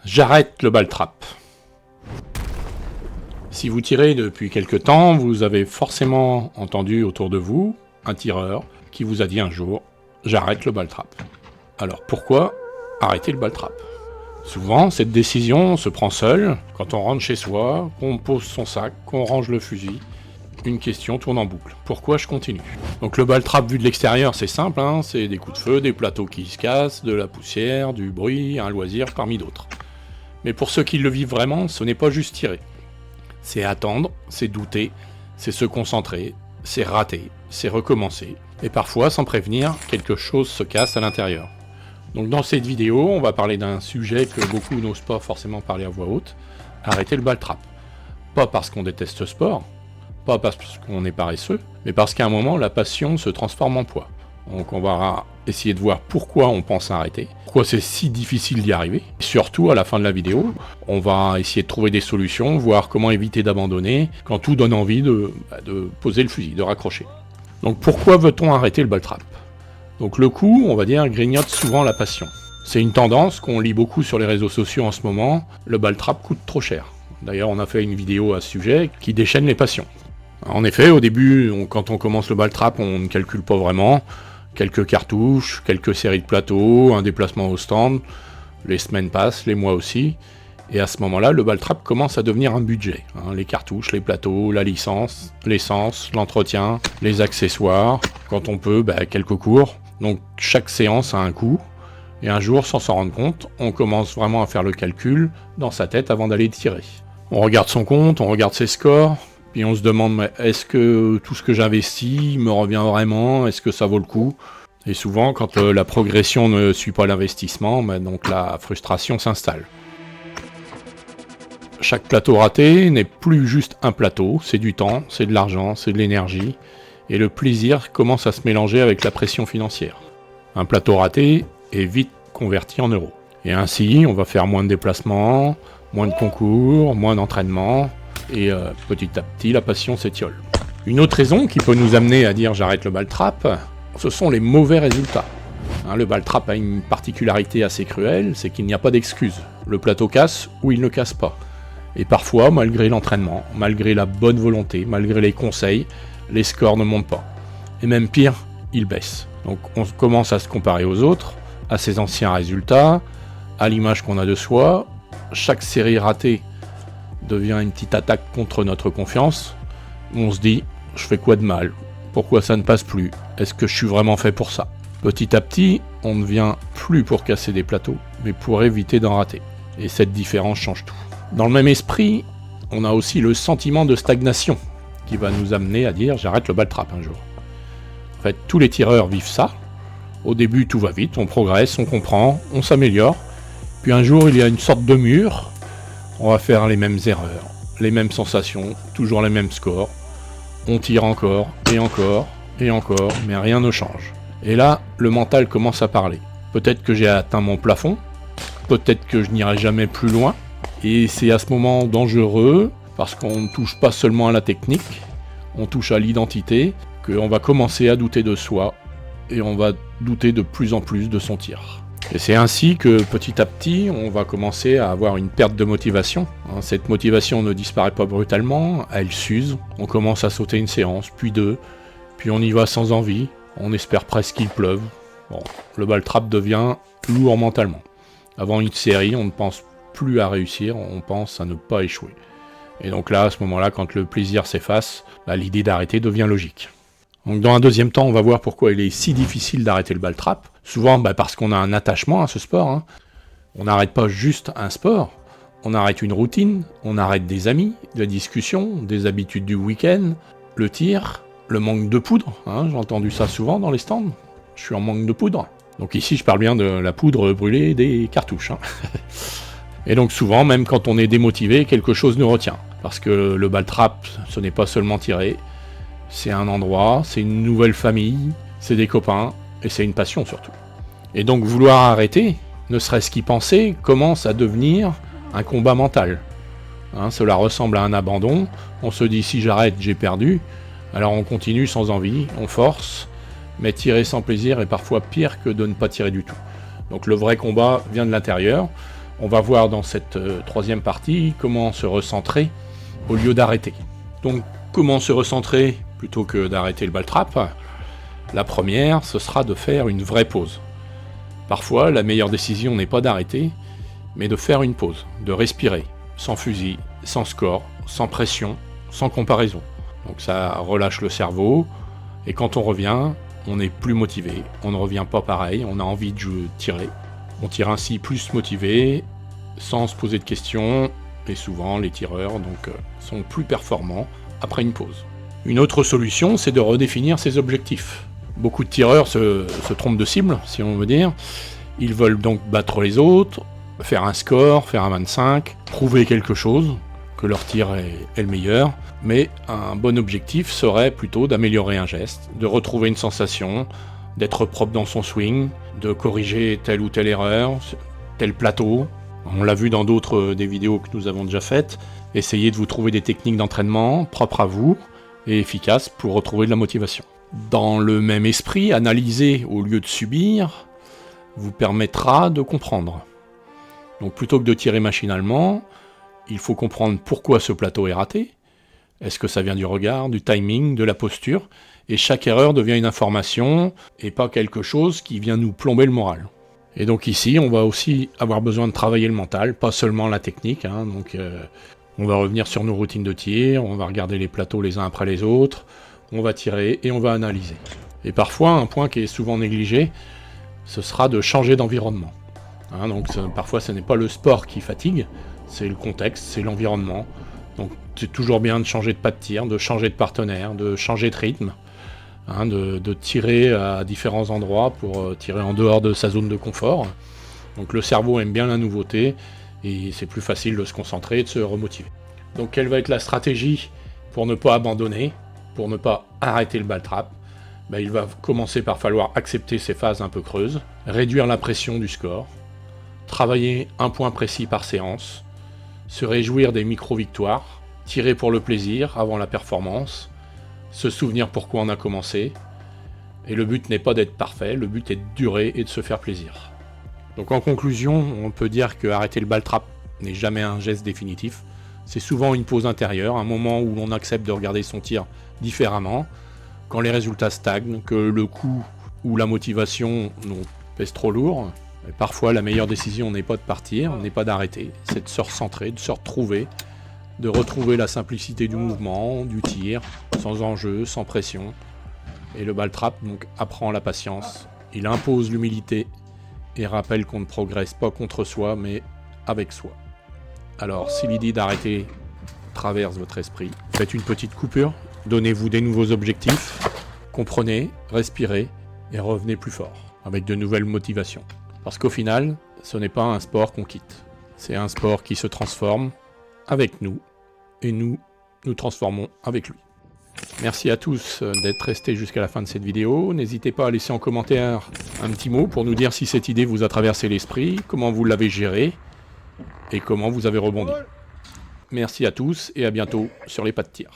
J'arrête le ball trap. Si vous tirez depuis quelque temps, vous avez forcément entendu autour de vous un tireur qui vous a dit un jour « j'arrête le ball trap ». Alors pourquoi arrêter le ball trap? Souvent, cette décision se prend seule, quand on rentre chez soi, qu'on pose son sac, qu'on range le fusil. Une question tourne en boucle. Pourquoi je continue? Donc le ball trap vu de l'extérieur, c'est simple, hein, c'est des coups de feu, des plateaux qui se cassent, de la poussière, du bruit, un loisir parmi d'autres. Mais pour ceux qui le vivent vraiment, ce n'est pas juste tirer. C'est attendre, c'est douter, c'est se concentrer, c'est rater, c'est recommencer. Et parfois, sans prévenir, quelque chose se casse à l'intérieur. Donc dans cette vidéo, on va parler d'un sujet que beaucoup n'osent pas forcément parler à voix haute, arrêter le ball trap. Pas parce qu'on déteste ce sport, pas parce qu'on est paresseux, mais parce qu'à un moment, la passion se transforme en poids. Donc on va essayer de voir pourquoi on pense arrêter, pourquoi c'est si difficile d'y arriver. Et surtout, à la fin de la vidéo, on va essayer de trouver des solutions, voir comment éviter d'abandonner quand tout donne envie de poser le fusil, de raccrocher. Donc pourquoi veut-on arrêter le ball trap? Donc le coup, on va dire, grignote souvent la passion. C'est une tendance qu'on lit beaucoup sur les réseaux sociaux en ce moment, le ball trap coûte trop cher. D'ailleurs, on a fait une vidéo à ce sujet qui déchaîne les passions. En effet, au début, quand on commence le ball trap, on ne calcule pas vraiment. Quelques cartouches, quelques séries de plateaux, un déplacement au stand, les semaines passent, les mois aussi. Et à ce moment-là, le ball trap commence à devenir un budget. Les cartouches, les plateaux, la licence, l'essence, l'entretien, les accessoires, quand on peut, quelques cours. Donc chaque séance a un coût. Et un jour, sans s'en rendre compte, on commence vraiment à faire le calcul dans sa tête avant d'aller tirer. On regarde son compte, on regarde ses scores, puis on se demande, est-ce que tout ce que j'investis me revient vraiment? Est-ce que ça vaut le coup? Et souvent, quand la progression ne suit pas l'investissement, donc la frustration s'installe. Chaque plateau raté n'est plus juste un plateau, c'est du temps, c'est de l'argent, c'est de l'énergie, et le plaisir commence à se mélanger avec la pression financière. Un plateau raté est vite converti en euros. Et ainsi, on va faire moins de déplacements, moins de concours, moins d'entraînement, et petit à petit, la passion s'étiole. Une autre raison qui peut nous amener à dire « j'arrête le ball trap », ce sont les mauvais résultats. Le ball trap a une particularité assez cruelle, c'est qu'il n'y a pas d'excuse. Le plateau casse ou il ne casse pas. Et parfois, malgré l'entraînement, malgré la bonne volonté, malgré les conseils, les scores ne montent pas. Et même pire, ils baissent. Donc on commence à se comparer aux autres, à ses anciens résultats, à l'image qu'on a de soi. Chaque série ratée devient une petite attaque contre notre confiance. On se dit, je fais quoi de mal? Pourquoi ça ne passe plus? Est-ce que je suis vraiment fait pour ça? Petit à petit, on ne vient plus pour casser des plateaux, mais pour éviter d'en rater. Et cette différence change tout. Dans le même esprit, on a aussi le sentiment de stagnation qui va nous amener à dire j'arrête le ball trap un jour. En fait, tous les tireurs vivent ça. Au début, tout va vite, on progresse, on comprend, on s'améliore. Puis un jour, il y a une sorte de mur. On va faire les mêmes erreurs, les mêmes sensations, toujours les mêmes scores. On tire encore, et encore, et encore, mais rien ne change. Et là, le mental commence à parler. Peut-être que j'ai atteint mon plafond, peut-être que je n'irai jamais plus loin. Et c'est à ce moment dangereux, parce qu'on ne touche pas seulement à la technique, on touche à l'identité, qu'on va commencer à douter de soi, et on va douter de plus en plus de son tir. Et c'est ainsi que petit à petit, on va commencer à avoir une perte de motivation. Cette motivation ne disparaît pas brutalement, elle s'use. On commence à sauter une séance, puis deux, puis on y va sans envie. On espère presque qu'il pleuve. Bon, le ball trap devient lourd mentalement. Avant une série, on ne pense plus à réussir, on pense à ne pas échouer. Et donc là, à ce moment-là, quand le plaisir s'efface, l'idée d'arrêter devient logique. Donc dans un deuxième temps, on va voir pourquoi il est si difficile d'arrêter le ball trap. Souvent parce qu'on a un attachement à ce sport. On n'arrête pas juste un sport, on arrête une routine, on arrête des amis, des discussions, des habitudes du week-end, le tir, le manque de poudre. J'ai entendu ça souvent dans les stands, je suis en manque de poudre. Donc ici, je parle bien de la poudre brûlée des cartouches. Et donc souvent, même quand on est démotivé, quelque chose nous retient. Parce que le ball trap, ce n'est pas seulement tirer, c'est un endroit, c'est une nouvelle famille, c'est des copains, et c'est une passion surtout. Et donc vouloir arrêter, ne serait-ce qu'y penser, commence à devenir un combat mental. Cela ressemble à un abandon, on se dit si j'arrête, j'ai perdu, alors on continue sans envie, on force, mais tirer sans plaisir est parfois pire que de ne pas tirer du tout. Donc le vrai combat vient de l'intérieur, On va voir dans cette troisième partie comment se recentrer au lieu d'arrêter. Donc comment se recentrer plutôt que d'arrêter le ball trap? La première, ce sera de faire une vraie pause. Parfois, la meilleure décision n'est pas d'arrêter, mais de faire une pause, de respirer, sans fusil, sans score, sans pression, sans comparaison. Donc ça relâche le cerveau, et quand on revient, on est plus motivé, on ne revient pas pareil, on a envie de tirer. On tire ainsi plus motivé, sans se poser de questions, et souvent les tireurs sont plus performants après une pause. Une autre solution, c'est de redéfinir ses objectifs. Beaucoup de tireurs se trompent de cible, si on veut dire. Ils veulent donc battre les autres, faire un score, faire un 25, prouver quelque chose, que leur tir est le meilleur. Mais un bon objectif serait plutôt d'améliorer un geste, de retrouver une sensation, d'être propre dans son swing, de corriger telle ou telle erreur, tel plateau. On l'a vu dans d'autres des vidéos que nous avons déjà faites. Essayez de vous trouver des techniques d'entraînement propres à vous et efficaces pour retrouver de la motivation. Dans le même esprit, analyser au lieu de subir vous permettra de comprendre. Donc plutôt que de tirer machinalement, il faut comprendre pourquoi ce plateau est raté. Est-ce que ça vient du regard, du timing, de la posture? Et chaque erreur devient une information et pas quelque chose qui vient nous plomber le moral. Et donc ici, on va aussi avoir besoin de travailler le mental, pas seulement la technique. On va revenir sur nos routines de tir, on va regarder les plateaux les uns après les autres, on va tirer et on va analyser. Et parfois, un point qui est souvent négligé, ce sera de changer d'environnement. Parfois, ce n'est pas le sport qui fatigue, c'est le contexte, c'est l'environnement. Donc c'est toujours bien de changer de pas de tir, de changer de partenaire, de changer de rythme, de tirer à différents endroits pour tirer en dehors de sa zone de confort. Donc le cerveau aime bien la nouveauté et c'est plus facile de se concentrer et de se remotiver. Donc quelle va être la stratégie pour ne pas abandonner, pour ne pas arrêter le ball trap? Il va commencer par falloir accepter ces phases un peu creuses, réduire la pression du score, travailler un point précis par séance, se réjouir des micro-victoires, tirer pour le plaisir avant la performance, se souvenir pourquoi on a commencé, et le but n'est pas d'être parfait, le but est de durer et de se faire plaisir. Donc en conclusion, on peut dire que arrêter le ball trap n'est jamais un geste définitif, c'est souvent une pause intérieure, un moment où l'on accepte de regarder son tir différemment, quand les résultats stagnent, que le coup ou la motivation nous pèse trop lourd. Et parfois la meilleure décision n'est pas de partir, n'est pas d'arrêter, c'est de se recentrer, de se retrouver, de retrouver la simplicité du mouvement, du tir, sans enjeu, sans pression. Et le ball trap donc apprend la patience, il impose l'humilité et rappelle qu'on ne progresse pas contre soi mais avec soi. Alors si l'idée d'arrêter traverse votre esprit, faites une petite coupure, donnez-vous des nouveaux objectifs, comprenez, respirez et revenez plus fort, avec de nouvelles motivations. Parce qu'au final, ce n'est pas un sport qu'on quitte, c'est un sport qui se transforme avec nous, et nous transformons avec lui. Merci à tous d'être restés jusqu'à la fin de cette vidéo. N'hésitez pas à laisser en commentaire un petit mot pour nous dire si cette idée vous a traversé l'esprit, comment vous l'avez gérée, et comment vous avez rebondi. Merci à tous et à bientôt sur les pas de tir.